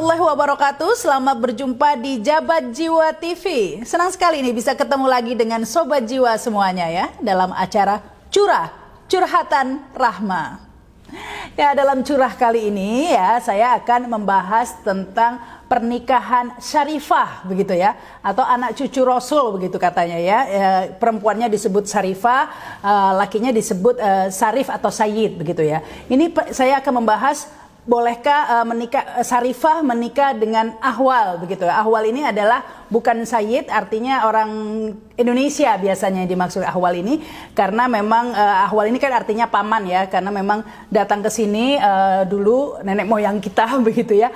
warahmatullahi wabarakatuh. Selamat berjumpa di Jabat Jiwa TV. Senang sekali nih bisa ketemu lagi dengan Sobat Jiwa semuanya ya, dalam acara Curhatan Rahma. Ya, dalam curah kali ini ya, saya akan membahas tentang pernikahan syarifah begitu ya, atau anak cucu Rasul begitu katanya ya. Perempuannya disebut syarifah, lakinya disebut syarif atau sayyid begitu ya. Ini saya akan membahas bolehkah syarifah menikah dengan ahwal begitu ya. Ahwal ini adalah bukan sayyid, artinya orang Indonesia biasanya yang dimaksud ahwal ini, karena memang ahwal ini kan artinya paman ya, karena memang datang ke sini dulu nenek moyang kita begitu ya,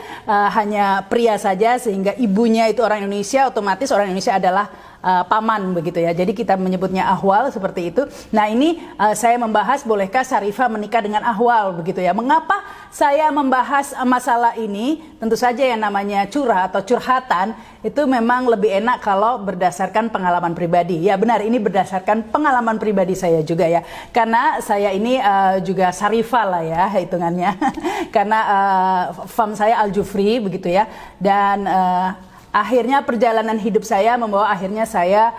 hanya pria saja, sehingga ibunya itu orang Indonesia, otomatis orang Indonesia adalah paman begitu ya. Jadi kita menyebutnya ahwal seperti itu. Nah, ini saya membahas bolehkah syarifah menikah dengan ahwal begitu ya. Mengapa saya membahas masalah ini? Tentu saja yang namanya curah atau curhatan itu memang lebih enak kalau berdasarkan pengalaman pribadi. Ya benar, ini berdasarkan pengalaman pribadi saya juga ya. Karena saya ini juga syarifah lah ya hitungannya. Karena fam saya Al-Jufri begitu ya. Dan akhirnya perjalanan hidup saya membawa akhirnya saya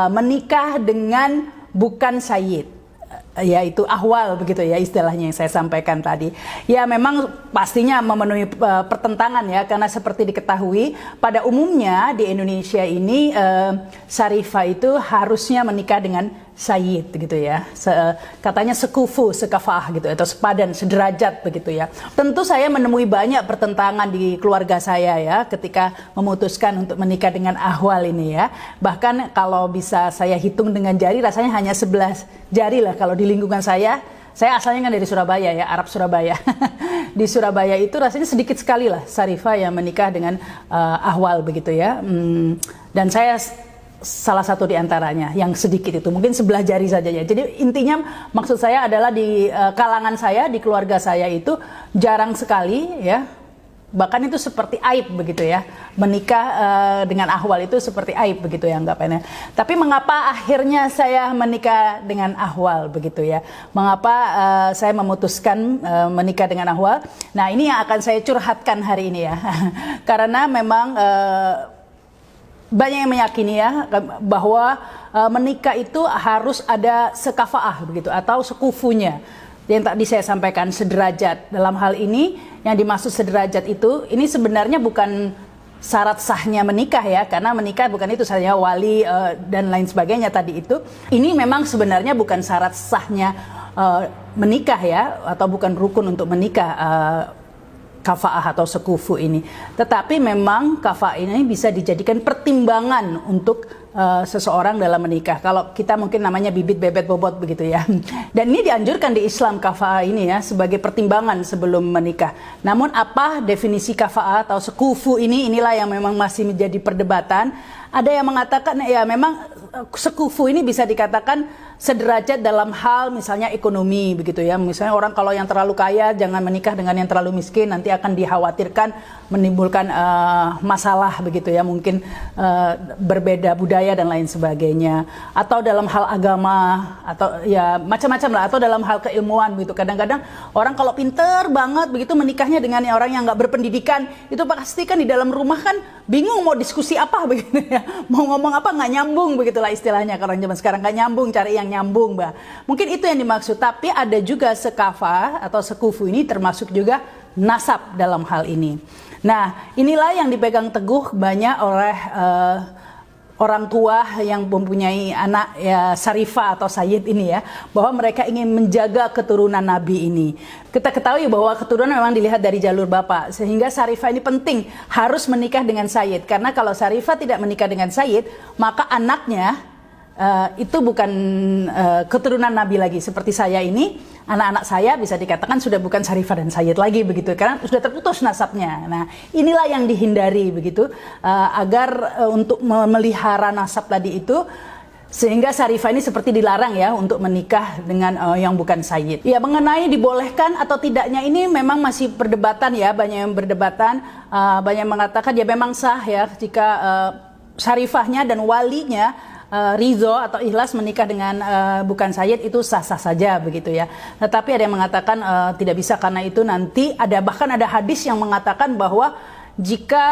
menikah dengan bukan sayyid, yaitu ahwal begitu ya istilahnya yang saya sampaikan tadi. Ya memang pastinya memenuhi pertentangan ya, karena seperti diketahui pada umumnya di Indonesia ini syarifah itu harusnya menikah dengan sayyid gitu ya, katanya sekufu, sekafah gitu, atau sepadan, sederajat begitu ya. Tentu saya menemui banyak pertentangan di keluarga saya ya ketika memutuskan untuk menikah dengan ahwal ini ya. Bahkan kalau bisa saya hitung dengan jari, rasanya hanya 11 jari lah kalau di lingkungan saya. Saya asalnya kan dari Surabaya ya, Arab Surabaya. Di Surabaya itu rasanya sedikit sekali lah syarifah yang menikah dengan ahwal begitu ya. Dan saya salah satu di antaranya, yang sedikit itu mungkin sebelah jari saja ya. Jadi intinya maksud saya adalah di kalangan saya, di keluarga saya itu jarang sekali ya, bahkan itu seperti aib begitu ya, menikah dengan ahwal itu seperti aib begitu ya anggapannya. Tapi mengapa akhirnya saya menikah dengan ahwal begitu ya, mengapa saya memutuskan menikah dengan ahwal. Nah, ini yang akan saya curhatkan hari ini ya. Karena memang banyak yang meyakini ya bahwa menikah itu harus ada sekafaah begitu atau sekufunya. Yang tadi saya sampaikan sederajat. Dalam hal ini yang dimaksud sederajat itu, ini sebenarnya bukan syarat sahnya menikah ya, karena menikah bukan itu saja wali dan lain sebagainya tadi itu. Ini memang sebenarnya bukan syarat sahnya menikah ya, atau bukan rukun untuk menikah. Kafaah atau sekufu ini, tetapi memang kafaah ini bisa dijadikan pertimbangan untuk seseorang dalam menikah. Kalau kita mungkin namanya bibit bebet bobot begitu ya. Dan ini dianjurkan di Islam kafaah ini ya sebagai pertimbangan sebelum menikah. Namun apa definisi kafaah atau sekufu ini, inilah yang memang masih menjadi perdebatan. Ada yang mengatakan ya memang sekufu ini bisa dikatakan sederajat dalam hal misalnya ekonomi begitu ya. Misalnya orang kalau yang terlalu kaya jangan menikah dengan yang terlalu miskin, nanti akan dikhawatirkan menimbulkan masalah begitu ya, mungkin berbeda budaya dan lain sebagainya. Atau dalam hal agama, atau ya macam-macam lah, atau dalam hal keilmuan begitu. Kadang-kadang orang kalau pinter banget begitu menikahnya dengan orang yang nggak berpendidikan, itu pasti kan di dalam rumah kan bingung mau diskusi apa begitu ya, mau ngomong apa nggak nyambung begitulah istilahnya. Kalau zaman sekarang nggak nyambung, cari yang nyambung, Mbak. Mungkin itu yang dimaksud. Tapi ada juga sekafah atau sekufu ini termasuk juga nasab dalam hal ini. Nah, inilah yang dipegang teguh banyak oleh orang tua yang mempunyai anak ya syarifah atau sayyid ini ya, bahwa mereka ingin menjaga keturunan Nabi ini. Kita ketahui bahwa keturunan memang dilihat dari jalur bapak, sehingga syarifah ini penting harus menikah dengan sayyid, karena kalau syarifah tidak menikah dengan sayyid, maka anaknya itu bukan keturunan Nabi lagi. Seperti saya ini, anak-anak saya bisa dikatakan sudah bukan syarifah dan sayyid lagi begitu, karena sudah terputus nasabnya. Nah, inilah yang dihindari begitu, agar untuk memelihara nasab tadi itu, sehingga syarifah ini seperti dilarang ya untuk menikah dengan yang bukan sayyid. Ya, mengenai dibolehkan atau tidaknya ini memang masih perdebatan ya, banyak yang berdebatan, banyak yang mengatakan ya memang sah ya jika syarifahnya dan walinya ridho atau ikhlas menikah dengan bukan sayyid, itu sah-sah saja begitu ya. Tetapi ada yang mengatakan tidak bisa, karena itu nanti bahkan ada hadis yang mengatakan bahwa jika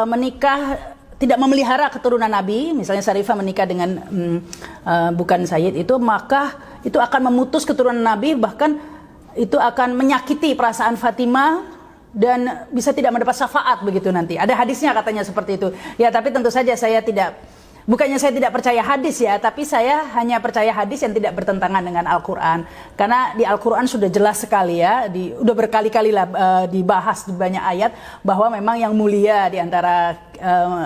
menikah tidak memelihara keturunan Nabi, misalnya Syarifah menikah dengan bukan Sayyid itu, maka itu akan memutus keturunan Nabi, bahkan itu akan menyakiti perasaan Fatimah dan bisa tidak mendapat syafaat begitu nanti. Ada hadisnya katanya seperti itu. Ya, tapi tentu saja saya tidak, bukannya saya tidak percaya hadis ya, tapi saya hanya percaya hadis yang tidak bertentangan dengan Al-Quran. Karena di Al-Quran sudah jelas sekali ya, udah berkali-kali lah dibahas di banyak ayat, bahwa memang yang mulia di antara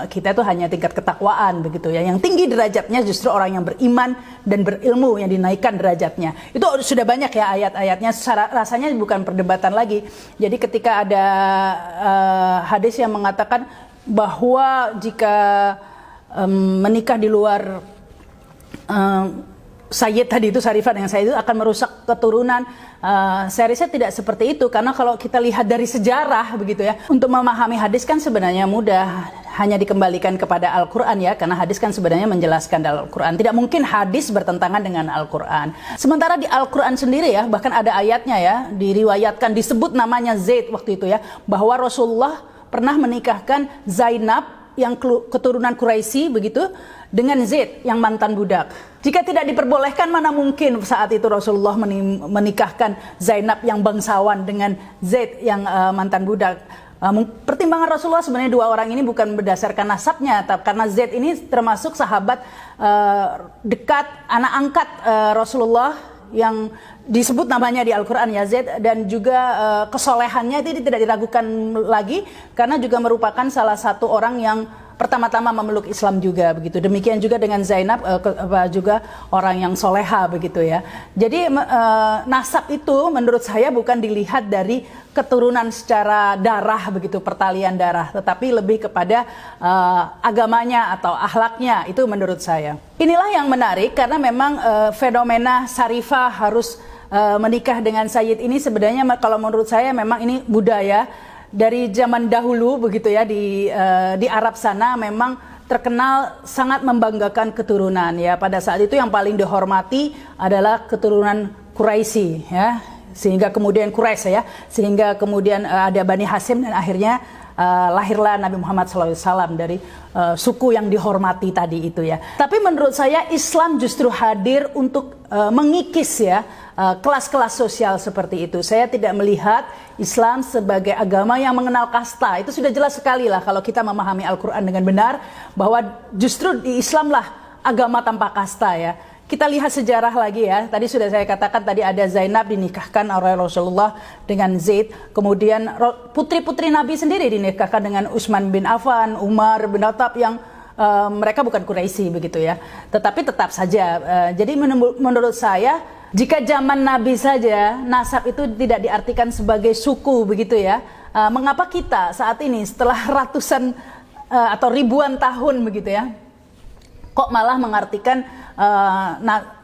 kita itu hanya tingkat ketakwaan begitu ya. Yang tinggi derajatnya justru orang yang beriman dan berilmu yang dinaikkan derajatnya. Itu sudah banyak ya ayat-ayatnya, rasanya bukan perdebatan lagi. Jadi ketika ada hadis yang mengatakan bahwa jika menikah di luar Sayyid tadi itu, Syarifah dengan Sayyid itu akan merusak keturunan. Saya rasa tidak seperti itu, karena kalau kita lihat dari sejarah begitu ya, untuk memahami hadis kan sebenarnya mudah, hanya dikembalikan kepada Al-Quran ya, karena hadis kan sebenarnya menjelaskan dalam Al-Quran. Tidak mungkin hadis bertentangan dengan Al-Quran. Sementara di Al-Quran sendiri ya, bahkan ada ayatnya ya, diriwayatkan, disebut namanya Zaid waktu itu ya, bahwa Rasulullah pernah menikahkan Zainab yang keturunan Quraisy begitu dengan Zaid yang mantan budak. Jika tidak diperbolehkan, mana mungkin saat itu Rasulullah menikahkan Zainab yang bangsawan dengan Zaid yang mantan budak. Pertimbangan Rasulullah sebenarnya dua orang ini bukan berdasarkan nasabnya, karena Zaid ini termasuk sahabat dekat, anak angkat Rasulullah yang disebut namanya di Al-Quran ya, Zaid, dan juga kesolehannya itu tidak diragukan lagi, karena juga merupakan salah satu orang yang pertama-tama memeluk Islam juga begitu. Demikian juga dengan Zainab, juga orang yang soleha begitu ya. Jadi nasab itu menurut saya bukan dilihat dari keturunan secara darah begitu, pertalian darah, tetapi lebih kepada agamanya atau akhlaknya, itu menurut saya. Inilah yang menarik, karena memang fenomena Syarifah harus menikah dengan Sayyid ini sebenarnya kalau menurut saya memang ini budaya dari zaman dahulu begitu ya, di Arab sana memang terkenal sangat membanggakan keturunan ya. Pada saat itu yang paling dihormati adalah keturunan Quraisy ya, sehingga kemudian Quraisy ya, sehingga kemudian ada Bani Hasyim, dan akhirnya lahirlah Nabi Muhammad SAW dari suku yang dihormati tadi itu ya. Tapi menurut saya Islam justru hadir untuk mengikis ya kelas-kelas sosial seperti itu. Saya tidak melihat Islam sebagai agama yang mengenal kasta. Itu sudah jelas sekali lah kalau kita memahami Al-Quran dengan benar, bahwa justru di Islam lah agama tanpa kasta ya. Kita lihat sejarah lagi ya. Tadi sudah saya katakan, tadi ada Zainab dinikahkan oleh Rasulullah dengan Zaid. Kemudian putri-putri Nabi sendiri dinikahkan dengan Utsman bin Affan, Umar bin Khattab, yang mereka bukan Quraisy begitu ya. Tetapi tetap saja. Jadi menurut saya, jika zaman Nabi saja nasab itu tidak diartikan sebagai suku begitu ya, mengapa kita saat ini setelah ratusan atau ribuan tahun begitu ya, kok malah mengartikan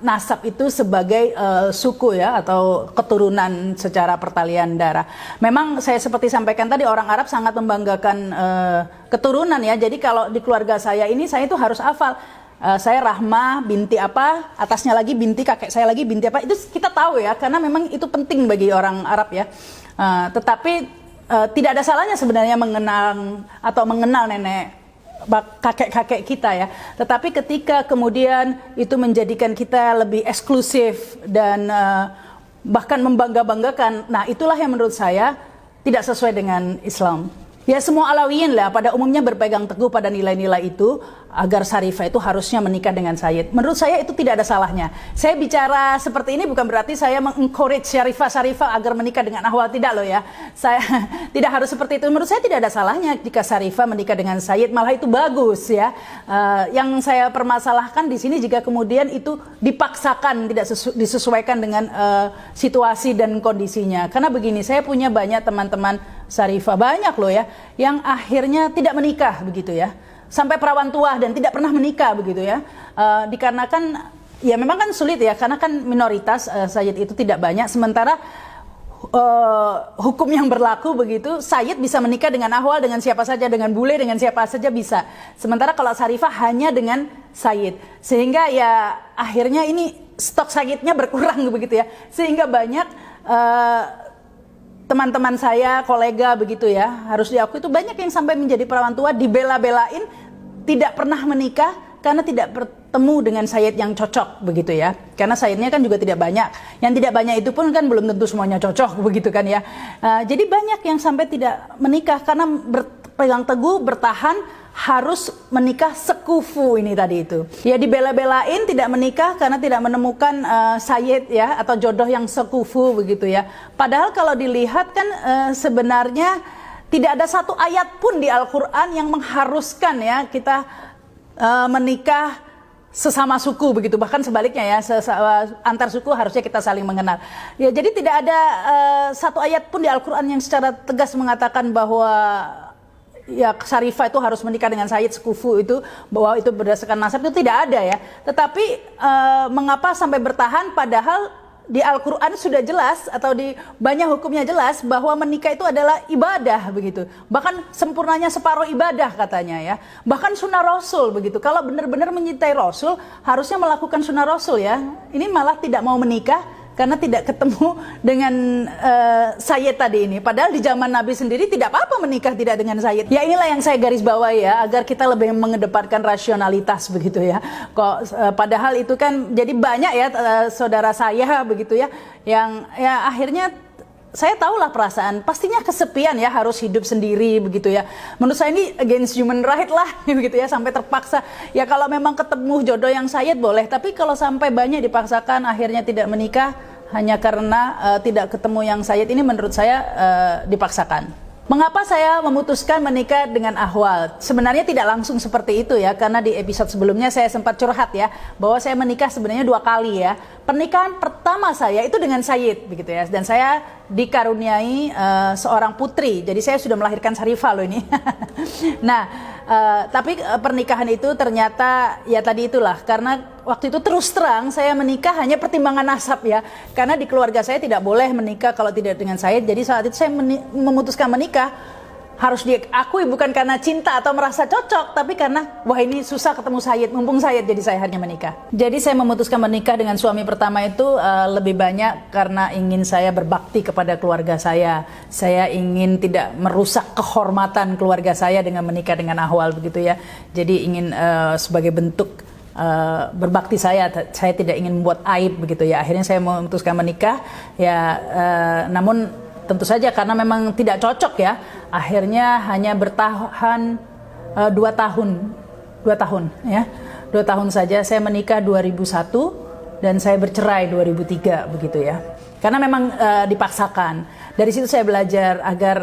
nasab itu sebagai suku ya, atau keturunan secara pertalian darah. Memang saya seperti sampaikan tadi, orang Arab sangat membanggakan keturunan ya. Jadi kalau di keluarga saya ini, saya itu harus hafal. Saya Rahma binti apa, atasnya lagi binti, kakek saya lagi binti apa, itu kita tahu ya, karena memang itu penting bagi orang Arab ya. Tetapi tidak ada salahnya sebenarnya mengenal nenek kakek-kakek kita ya. Tetapi ketika kemudian itu menjadikan kita lebih eksklusif dan bahkan membangga-banggakan, nah itulah yang menurut saya tidak sesuai dengan Islam. Ya, semua Alawiyin lah pada umumnya berpegang teguh pada nilai-nilai itu, agar Syarifah itu harusnya menikah dengan Sayyid. Menurut saya itu tidak ada salahnya. Saya bicara seperti ini bukan berarti saya mengencourage Syarifah agar menikah dengan Ahwal, tidak loh ya. Saya tidak harus seperti itu. Menurut saya tidak ada salahnya jika Syarifah menikah dengan Sayyid, malah itu bagus ya. Yang saya permasalahkan di sini jika kemudian itu dipaksakan, tidak disesuaikan dengan situasi dan kondisinya. Karena begini, saya punya banyak teman-teman Syarifah, banyak loh ya, yang akhirnya tidak menikah begitu ya, sampai perawan tua dan tidak pernah menikah begitu ya, dikarenakan ya memang kan sulit ya, karena kan minoritas Sayyid itu tidak banyak, sementara hukum yang berlaku begitu, Sayyid bisa menikah dengan Ahwal, dengan siapa saja, dengan bule, dengan siapa saja bisa, sementara kalau Syarifah hanya dengan Sayyid, sehingga ya akhirnya ini stok Sayyidnya berkurang begitu ya, sehingga banyak teman-teman saya, kolega begitu ya, harus diakui itu banyak yang sampai menjadi perawan tua dibela-belain tidak pernah menikah karena tidak bertemu dengan sayyid yang cocok begitu ya. Karena sayyidnya kan juga tidak banyak. Yang tidak banyak itu pun kan belum tentu semuanya cocok begitu kan ya. Jadi banyak yang sampai tidak menikah karena berpegang teguh, bertahan harus menikah sekufu ini tadi itu. Ya dibela-belain tidak menikah karena tidak menemukan sayyid ya atau jodoh yang sekufu begitu ya. Padahal kalau dilihat kan sebenarnya tidak ada satu ayat pun di Al-Quran yang mengharuskan ya kita menikah sesama suku begitu, bahkan sebaliknya ya antar suku harusnya kita saling mengenal. Ya jadi tidak ada satu ayat pun di Al-Quran yang secara tegas mengatakan bahwa ya Syarifah itu harus menikah dengan sayyid sekufu itu, bahwa itu berdasarkan nasab, itu tidak ada ya. Tetapi mengapa sampai bertahan padahal di Al-Quran sudah jelas atau di banyak hukumnya jelas bahwa menikah itu adalah ibadah begitu. Bahkan sempurnanya separuh ibadah katanya ya. Bahkan sunnah Rasul begitu. Kalau benar-benar mencintai Rasul harusnya melakukan sunnah Rasul ya. Ini malah tidak mau menikah karena tidak ketemu dengan sayyid tadi ini. Padahal di zaman Nabi sendiri tidak apa-apa menikah tidak dengan sayyid. Ya inilah yang saya garis bawahi ya, agar kita lebih mengedepankan rasionalitas begitu ya. Padahal itu kan jadi banyak ya saudara saya begitu ya, yang ya akhirnya saya tahulah perasaan, pastinya kesepian ya, harus hidup sendiri begitu ya. Menurut saya ini against human right lah begitu ya, sampai terpaksa. Ya kalau memang ketemu jodoh yang sayyid boleh, tapi kalau sampai banyak dipaksakan akhirnya tidak menikah hanya karena tidak ketemu yang sayyid, ini menurut saya dipaksakan. Mengapa saya memutuskan menikah dengan Ahwal? Sebenarnya tidak langsung seperti itu ya, karena di episode sebelumnya saya sempat curhat ya, bahwa saya menikah sebenarnya 2 kali ya. Pernikahan pertama saya itu dengan sayyid begitu ya, dan saya dikaruniai seorang putri, jadi saya sudah melahirkan Syarifah loh ini. Nah, tapi pernikahan itu ternyata ya tadi itulah, karena waktu itu terus terang saya menikah hanya pertimbangan nasab ya, karena di keluarga saya tidak boleh menikah kalau tidak dengan sayyid. Jadi saat itu saya memutuskan menikah harus diakui bukan karena cinta atau merasa cocok, tapi karena wah ini susah ketemu sayyid, mumpung sayyid, jadi saya akhirnya menikah. Jadi saya memutuskan menikah dengan suami pertama itu lebih banyak karena ingin saya berbakti kepada keluarga saya. Saya ingin tidak merusak kehormatan keluarga saya dengan menikah dengan Ahwal begitu ya. Jadi ingin sebagai bentuk berbakti saya tidak ingin membuat aib begitu ya. Akhirnya saya memutuskan menikah ya, namun tentu saja karena memang tidak cocok ya, akhirnya hanya bertahan 2 tahun ya, 2 tahun saja. Saya menikah 2001 dan saya bercerai 2003 begitu ya, karena memang dipaksakan. Dari situ saya belajar agar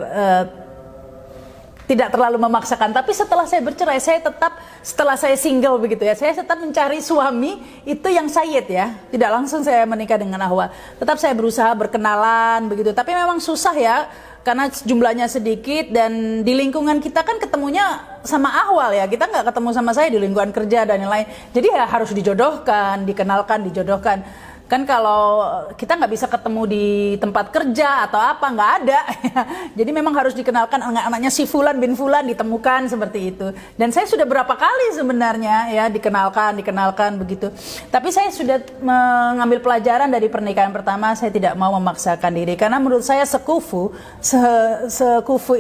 tidak terlalu memaksakan. Tapi setelah saya bercerai, saya tetap, setelah saya single begitu ya, saya tetap mencari suami itu yang sayyid ya. Tidak langsung saya menikah dengan Ahwal. Tetap saya berusaha berkenalan begitu. Tapi memang susah ya, karena jumlahnya sedikit dan di lingkungan kita kan ketemunya sama Ahwal ya. Kita nggak ketemu sama saya di lingkungan kerja dan lain-lain. Jadi ya harus dijodohkan, dikenalkan, dijodohkan. Kan kalau kita nggak bisa ketemu di tempat kerja atau apa, nggak ada. Jadi memang harus dikenalkan, anak-anaknya si Fulan bin Fulan ditemukan seperti itu. Dan saya sudah berapa kali sebenarnya ya dikenalkan begitu. Tapi saya sudah mengambil pelajaran dari pernikahan pertama, saya tidak mau memaksakan diri. Karena menurut saya sekufu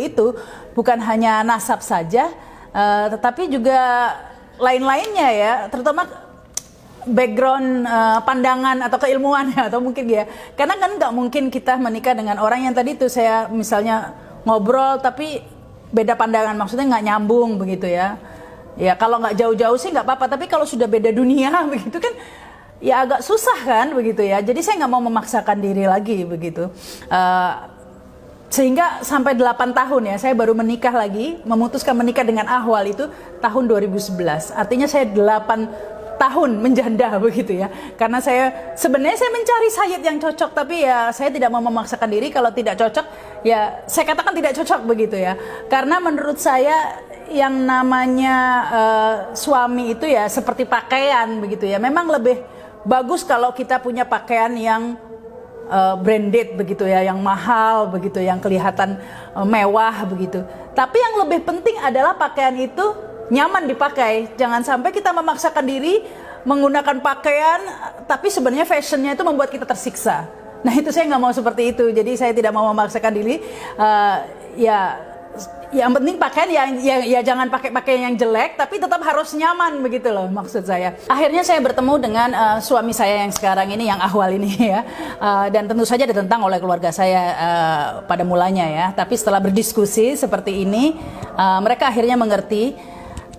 itu bukan hanya nasab saja, tetapi juga lain-lainnya ya, terutama background pandangan atau keilmuan ya, atau mungkin ya, karena kan nggak mungkin kita menikah dengan orang yang tadi itu saya misalnya ngobrol tapi beda pandangan, maksudnya nggak nyambung begitu ya. Ya kalau nggak jauh-jauh sih nggak apa-apa, tapi kalau sudah beda dunia begitu kan ya agak susah kan begitu ya. Jadi saya nggak mau memaksakan diri lagi begitu. Sehingga sampai 8 tahun ya saya baru menikah lagi, memutuskan menikah dengan Ahwal itu tahun 2011. Artinya saya 8 tahun menjanda begitu ya, karena saya sebenarnya saya mencari sayyid yang cocok, tapi ya saya tidak mau memaksakan diri. Kalau tidak cocok ya saya katakan tidak cocok begitu ya, karena menurut saya yang namanya suami itu ya seperti pakaian begitu ya, memang lebih bagus kalau kita punya pakaian yang branded begitu ya, yang mahal begitu, yang kelihatan mewah begitu. Tapi yang lebih penting adalah pakaian itu nyaman dipakai. Jangan sampai kita memaksakan diri menggunakan pakaian tapi sebenarnya fashionnya itu membuat kita tersiksa. Nah itu saya nggak mau seperti itu, jadi saya tidak mau memaksakan diri. Ya, yang penting pakaian ya jangan pakai pakaian yang jelek, tapi tetap harus nyaman begitu loh maksud saya. Akhirnya saya bertemu dengan suami saya yang sekarang ini, yang Ahwal ini ya, dan tentu saja ditentang oleh keluarga saya pada mulanya ya. Tapi setelah berdiskusi seperti ini, mereka akhirnya mengerti.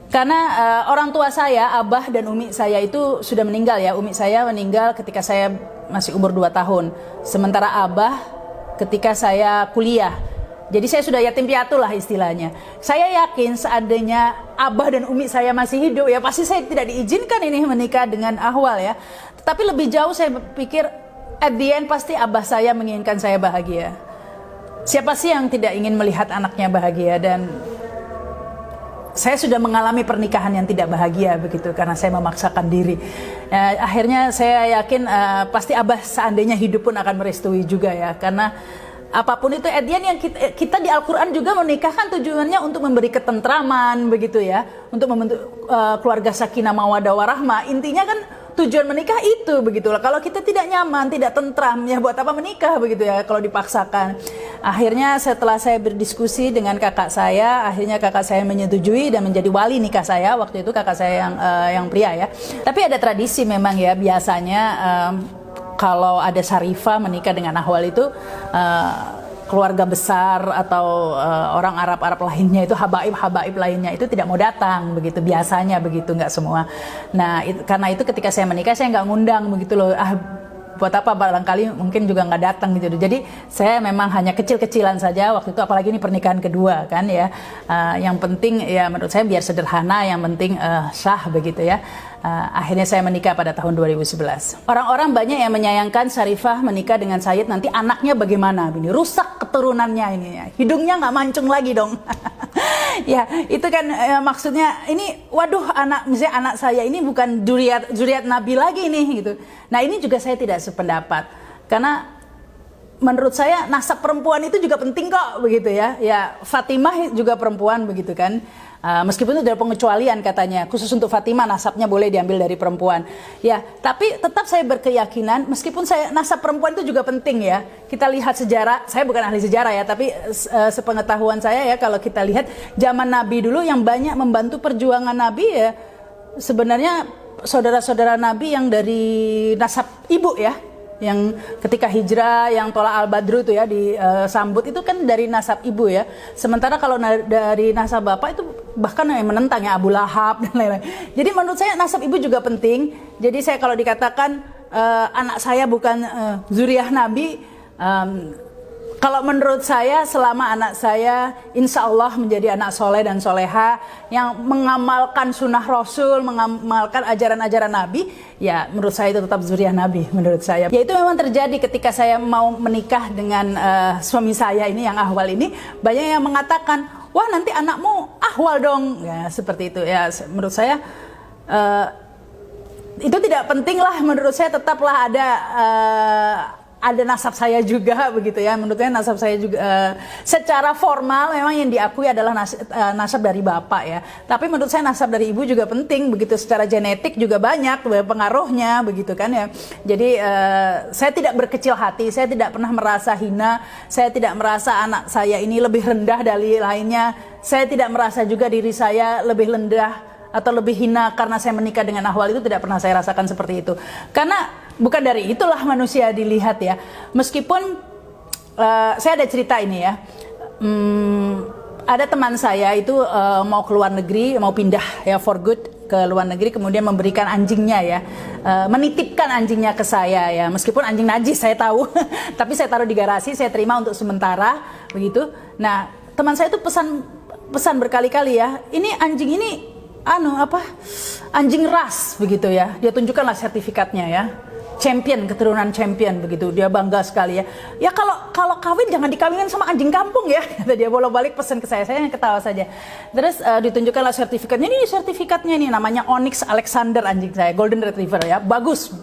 Karena orang tua saya, abah dan umi saya itu sudah meninggal ya. Umi saya meninggal ketika saya masih umur 2 tahun. Sementara abah ketika saya kuliah. Jadi saya sudah yatim piatu lah istilahnya. Saya yakin seandainya abah dan umi saya masih hidup ya pasti saya tidak diizinkan ini menikah dengan Ahwal ya. Tetapi lebih jauh saya pikir at the end pasti abah saya menginginkan saya bahagia. Siapa sih yang tidak ingin melihat anaknya bahagia? Dan saya sudah mengalami pernikahan yang tidak bahagia begitu karena saya memaksakan diri. Akhirnya saya yakin pasti abah seandainya hidup pun akan merestui juga ya, karena apapun itu edian yang kita di Al-Quran juga menikahkan tujuannya untuk memberi ketentraman begitu ya, untuk membentuk keluarga sakinah mawaddah warahmah. Intinya kan tujuan menikah itu begitulah. Kalau kita tidak nyaman, tidak tentram, ya buat apa menikah begitu ya kalau dipaksakan. Akhirnya setelah saya berdiskusi dengan kakak saya, akhirnya kakak saya menyetujui dan menjadi wali nikah saya. Waktu itu kakak saya yang pria ya. Tapi ada tradisi memang ya, biasanya kalau ada Syarifah menikah dengan Ahwal itu keluarga besar atau orang Arab lainnya itu, habaib lainnya itu tidak mau datang begitu, biasanya begitu, nggak semua. Nah karena itu ketika saya menikah saya nggak ngundang begitu loh, buat apa, barangkali mungkin juga nggak datang gitu. Jadi saya memang hanya kecil-kecilan saja waktu itu, apalagi ini pernikahan kedua kan ya. Yang penting ya menurut saya biar sederhana, yang penting sah begitu ya. Akhirnya saya menikah pada tahun 2011. Orang-orang banyak yang menyayangkan Syarifah menikah dengan Sayyid, nanti anaknya bagaimana? Ini rusak keturunannya ini ya. Hidungnya nggak mancung lagi dong. Ya itu kan maksudnya ini, waduh, misalnya anak saya ini bukan zuriat Nabi lagi nih gitu. Nah ini juga saya tidak sependapat, karena menurut saya nasab perempuan itu juga penting kok begitu ya. Ya Fatimah juga perempuan begitu kan. Meskipun itu ada pengecualian katanya, khusus untuk Fatimah nasabnya boleh diambil dari perempuan. Ya, tapi tetap saya berkeyakinan meskipun nasab perempuan itu juga penting ya. Kita lihat sejarah, saya bukan ahli sejarah ya, tapi sepengetahuan saya ya, kalau kita lihat zaman Nabi dulu yang banyak membantu perjuangan Nabi ya sebenarnya saudara-saudara Nabi yang dari nasab ibu ya. Yang ketika hijrah, yang tolak al-badru itu ya disambut itu kan dari nasab ibu ya. Sementara kalau dari nasab bapak itu bahkan yang menentang ya, Abu Lahab dan lain-lain. Jadi menurut saya nasab ibu juga penting. Jadi saya kalau dikatakan anak saya bukan zuriyah Nabi, kalau menurut saya selama anak saya insya Allah menjadi anak soleh dan soleha yang mengamalkan sunnah Rasul, mengamalkan ajaran-ajaran Nabi, ya menurut saya itu tetap zuriyah Nabi menurut saya. Ya itu memang terjadi ketika saya mau menikah dengan suami saya ini yang Ahwal ini, banyak yang mengatakan, wah nanti anakmu Ahwal dong, ya seperti itu ya. Menurut saya itu tidak penting lah, menurut saya tetaplah ada nasab saya juga begitu ya. Menurut saya nasab saya juga secara formal memang yang diakui adalah nasab dari bapak ya. Tapi menurut saya nasab dari ibu juga penting begitu, secara genetik juga banyak pengaruhnya begitu kan ya. Jadi saya tidak berkecil hati, saya tidak pernah merasa hina, saya tidak merasa anak saya ini lebih rendah dari lainnya. Saya tidak merasa juga diri saya lebih rendah atau lebih hina karena saya menikah dengan Ahwal, itu tidak pernah saya rasakan seperti itu. Karena bukan dari itulah manusia dilihat ya. Meskipun saya ada cerita ini ya. Ada teman saya itu mau ke luar negeri, mau pindah ya for good ke luar negeri, kemudian memberikan anjingnya ya, menitipkan anjingnya ke saya ya. Meskipun anjing najis saya tahu, tapi saya taruh di garasi, saya terima untuk sementara begitu. Nah teman saya itu pesan berkali-kali ya, ini anjing ini anjing ras begitu ya. Dia tunjukkanlah sertifikatnya ya, champion, keturunan champion begitu. Dia bangga sekali ya. Ya kalau kawin jangan dikawinin sama anjing kampung ya. Kata dia bolak-balik pesan ke saya yang ketawa saja. Terus ditunjukkanlah sertifikatnya. Ini sertifikatnya nih, namanya Onyx Alexander anjing saya, Golden Retriever ya. Bagus.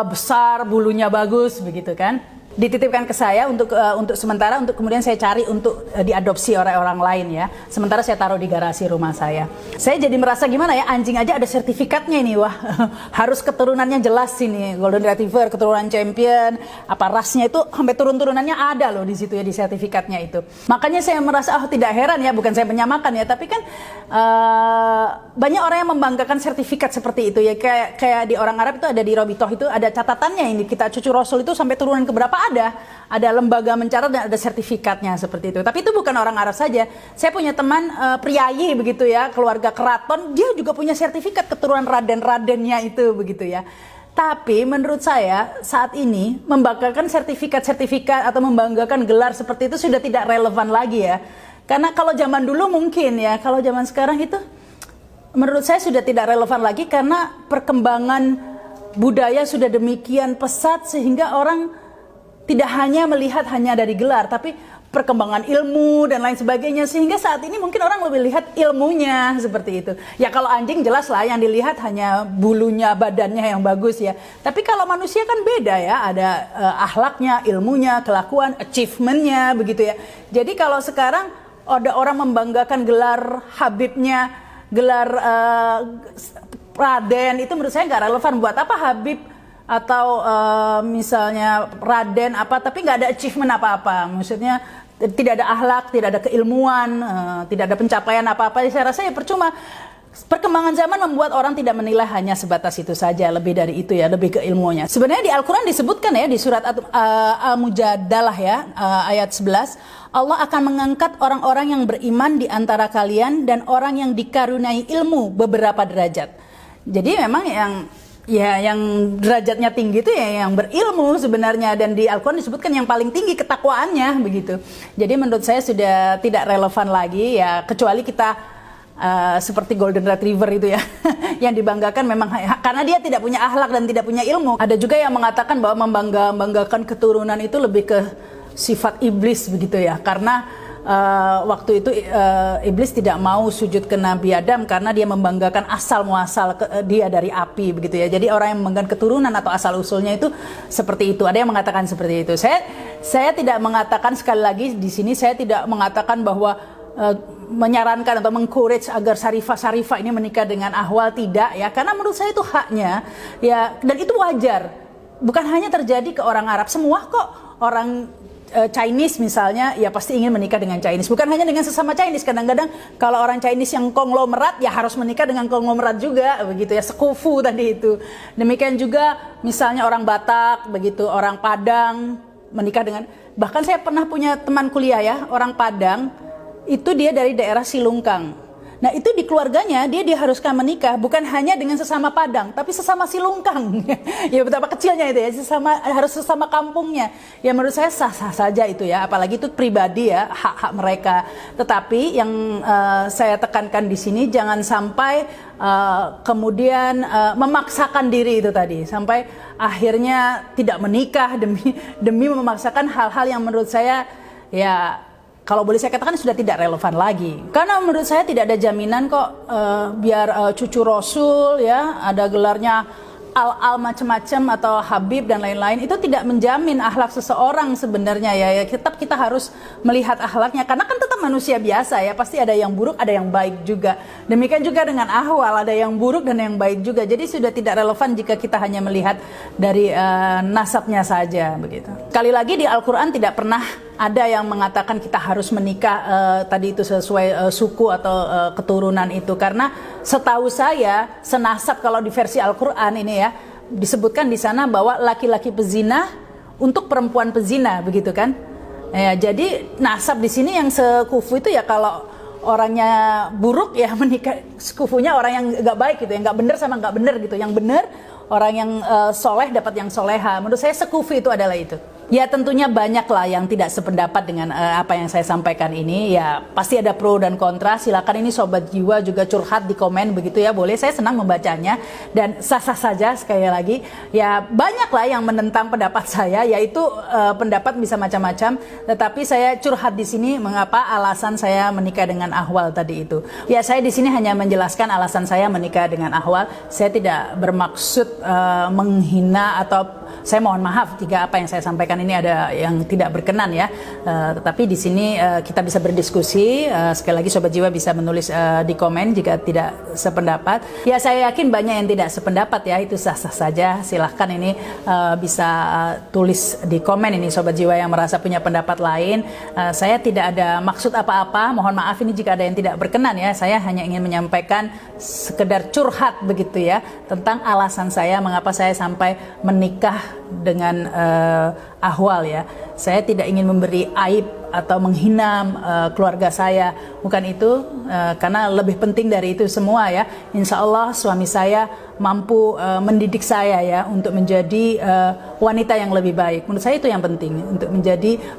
Besar, bulunya bagus begitu kan. dititipkan ke saya untuk sementara, untuk kemudian saya cari untuk diadopsi oleh orang lain ya. Sementara saya taruh di garasi rumah saya. Saya jadi merasa gimana ya, anjing aja ada sertifikatnya ini, wah harus keturunannya jelas ini, Golden Retriever keturunan champion, apa rasnya itu sampai turun-turunannya ada loh di situ ya, di sertifikatnya itu. Makanya saya merasa tidak heran ya, bukan saya menyamakan ya, tapi kan banyak orang yang membanggakan sertifikat seperti itu ya, kayak di orang Arab itu ada di Robitoh itu ada catatannya, ini kita cucu Rasul itu sampai turunan ke berapa ada lembaga mencatat dan ada sertifikatnya seperti itu. Tapi itu bukan orang Arab saja. Saya punya teman priayi begitu ya, keluarga keraton, dia juga punya sertifikat keturunan raden-radennya itu begitu ya. Tapi menurut saya saat ini membanggakan sertifikat-sertifikat atau membanggakan gelar seperti itu sudah tidak relevan lagi ya. Karena kalau zaman dulu mungkin ya, kalau zaman sekarang itu menurut saya sudah tidak relevan lagi karena perkembangan budaya sudah demikian pesat sehingga orang tidak hanya melihat hanya dari gelar, tapi perkembangan ilmu dan lain sebagainya, sehingga saat ini mungkin orang lebih lihat ilmunya seperti itu. Ya kalau anjing jelas lah yang dilihat hanya bulunya, badannya yang bagus ya. Tapi kalau manusia kan beda ya, ada akhlaknya, ilmunya, kelakuan, achievementnya begitu ya. Jadi kalau sekarang ada orang membanggakan gelar Habibnya, gelar Raden, itu menurut saya nggak relevan. Buat apa Habib atau misalnya Raden apa, tapi nggak ada achievement apa-apa, maksudnya tidak ada akhlak, tidak ada keilmuan, tidak ada pencapaian apa-apa. Saya rasa ya percuma. Perkembangan zaman membuat orang tidak menilai hanya sebatas itu saja, lebih dari itu ya, lebih ke ilmunya. Sebenarnya di Al-Quran disebutkan ya, di surat Al-Mujadalah ya, ayat 11, Allah akan mengangkat orang-orang yang beriman di antara kalian dan orang yang dikaruniai ilmu beberapa derajat. Jadi memang yang derajatnya tinggi itu ya yang berilmu sebenarnya, dan di Al-Quran disebutkan yang paling tinggi ketakwaannya begitu. Jadi menurut saya sudah tidak relevan lagi ya, kecuali kita seperti Golden Retriever itu ya yang dibanggakan memang karena dia tidak punya akhlak dan tidak punya ilmu. Ada juga yang mengatakan bahwa membanggakan keturunan itu lebih ke sifat iblis begitu ya, karena waktu itu iblis tidak mau sujud ke Nabi Adam karena dia membanggakan asal muasal dia dari api begitu ya. Jadi orang yang membanggakan keturunan atau asal usulnya itu seperti itu. Ada yang mengatakan seperti itu. Saya tidak mengatakan, sekali lagi di sini saya tidak mengatakan bahwa menyarankan atau meng-encourage agar Syarifah ini menikah dengan Ahwal, tidak ya, karena menurut saya itu haknya ya, dan itu wajar. Bukan hanya terjadi ke orang Arab, semua kok. Orang Chinese misalnya ya pasti ingin menikah dengan Chinese, bukan hanya dengan sesama Chinese. Kadang-kadang kalau orang Chinese yang konglomerat ya harus menikah dengan konglomerat juga begitu ya, sekufu tadi itu. Demikian juga misalnya orang Batak begitu, orang Padang menikah dengan, bahkan saya pernah punya teman kuliah ya, orang Padang itu dia dari daerah Silungkang. Nah itu di keluarganya dia diharuskan menikah bukan hanya dengan sesama Padang, tapi sesama Silungkang. Ya betapa kecilnya itu ya, harus sesama kampungnya. Ya menurut saya sah-sah saja itu ya, apalagi itu pribadi ya, hak-hak mereka. Tetapi yang saya tekankan di sini jangan sampai kemudian memaksakan diri itu tadi, sampai akhirnya tidak menikah demi memaksakan hal-hal yang menurut saya ya, kalau boleh saya katakan sudah tidak relevan lagi. Karena menurut saya tidak ada jaminan kok biar cucu Rasul ya, ada gelarnya al macam-macam atau Habib dan lain-lain, itu tidak menjamin akhlak seseorang sebenarnya ya. Tetap kita harus melihat akhlaknya, karena kan tetap manusia biasa ya, pasti ada yang buruk, ada yang baik juga. Demikian juga dengan Ahwal, ada yang buruk dan yang baik juga. Jadi sudah tidak relevan jika kita hanya melihat dari nasabnya saja begitu. Sekali lagi di Al-Quran tidak pernah ada yang mengatakan kita harus menikah tadi itu sesuai suku atau keturunan itu, karena setahu saya senasab kalau di versi Al-Quran ini ya, disebutkan di sana bahwa laki-laki pezina untuk perempuan pezina begitu kan ya. Jadi nasab di sini yang sekufu itu ya, kalau orangnya buruk ya menikah sekufunya orang yang nggak baik gitu, yang nggak benar sama nggak benar gitu, yang benar orang yang soleh dapat yang soleha. Menurut saya sekufu itu adalah itu. Ya tentunya banyaklah yang tidak sependapat dengan apa yang saya sampaikan ini. Ya pasti ada pro dan kontra. Silakan ini Sobat Jiwa juga curhat di komen begitu ya, boleh. Saya senang membacanya dan sah-sah saja. Sekali lagi ya, banyaklah yang menentang pendapat saya, yaitu pendapat bisa macam-macam. Tetapi saya curhat di sini mengapa alasan saya menikah dengan Ahwal tadi itu. Ya saya di sini hanya menjelaskan alasan saya menikah dengan Ahwal. Saya tidak bermaksud menghina atau Saya mohon maaf jika apa yang saya sampaikan ini ada yang tidak berkenan ya. Tetapi di sini kita bisa berdiskusi. Sekali lagi Sobat Jiwa bisa menulis di komen jika tidak sependapat. Ya saya yakin banyak yang tidak sependapat ya, itu sah-sah saja. Silahkan ini bisa tulis di komen ini Sobat Jiwa yang merasa punya pendapat lain. Saya tidak ada maksud apa-apa. Mohon maaf ini jika ada yang tidak berkenan ya. Saya hanya ingin menyampaikan sekedar curhat begitu ya tentang alasan saya mengapa saya sampai menikah dengan Ahwal ya. Saya tidak ingin memberi aib atau menghina keluarga saya, bukan itu, karena lebih penting dari itu semua ya. Insya Allah suami saya mampu mendidik saya ya untuk menjadi wanita yang lebih baik. Menurut saya itu yang penting, untuk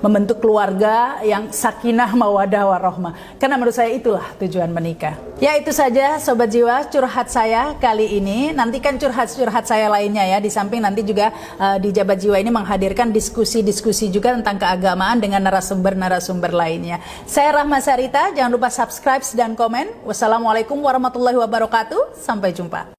membentuk keluarga yang sakinah mawadah warahmah. Karena menurut saya itulah tujuan menikah. Ya itu saja Sobat Jiwa curhat saya kali ini. Nantikan curhat-curhat saya lainnya ya. Di samping nanti juga di Jabat Jiwa ini menghadirkan diskusi-diskusi juga tentang keagamaan dengan narasumber-narasumber lainnya. Saya Rahma Sarita, jangan lupa subscribe dan komen. Wassalamualaikum warahmatullahi wabarakatuh. Sampai jumpa.